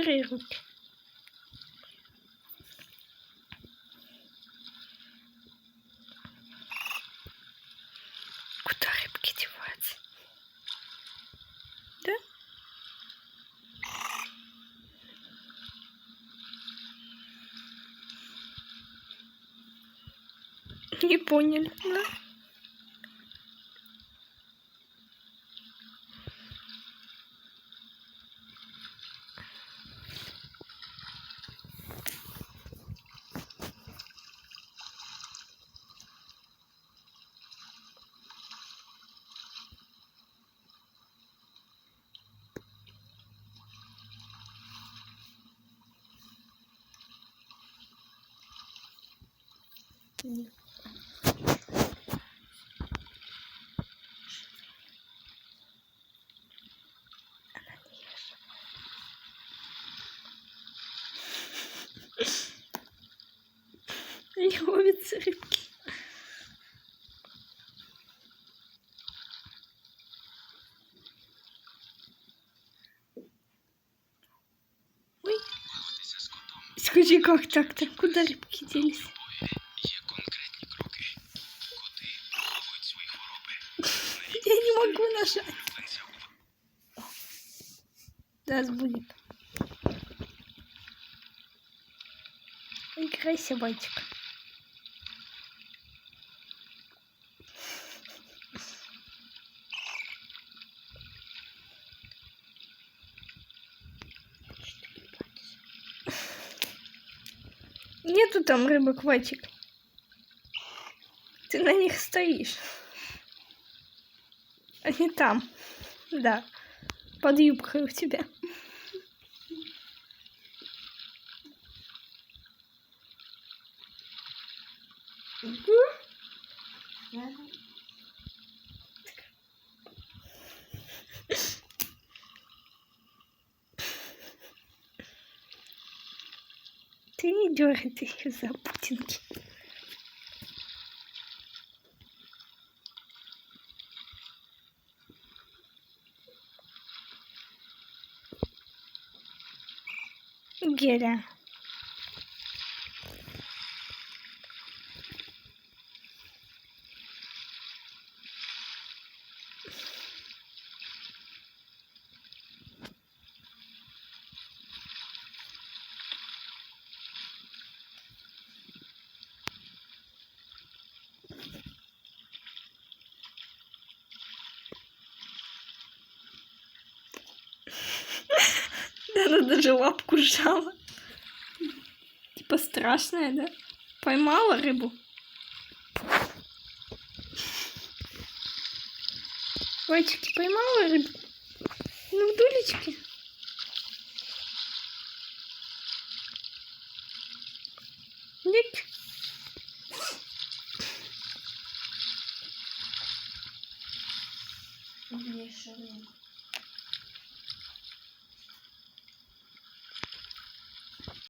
убери руки. Куда рыбки деваются? Да? Не поняли, да? Нет. Она не ешь. Не ловятся рыбки. Ой. Скажи, как так-то? Куда рыбки делись? Я не могу нажать. Да, будет. Играйся, мальчик. Нету там рыбок, Ватик. Ты на них стоишь. Они там. Да. Под юбкой у тебя. Ты не дергай их за бутинки. Геля. Да, она даже лапку сжала. Типа страшная, да? Поймала рыбу? Ватики, поймала рыбу? Ну, в дулечке. Нет. Мне шарик.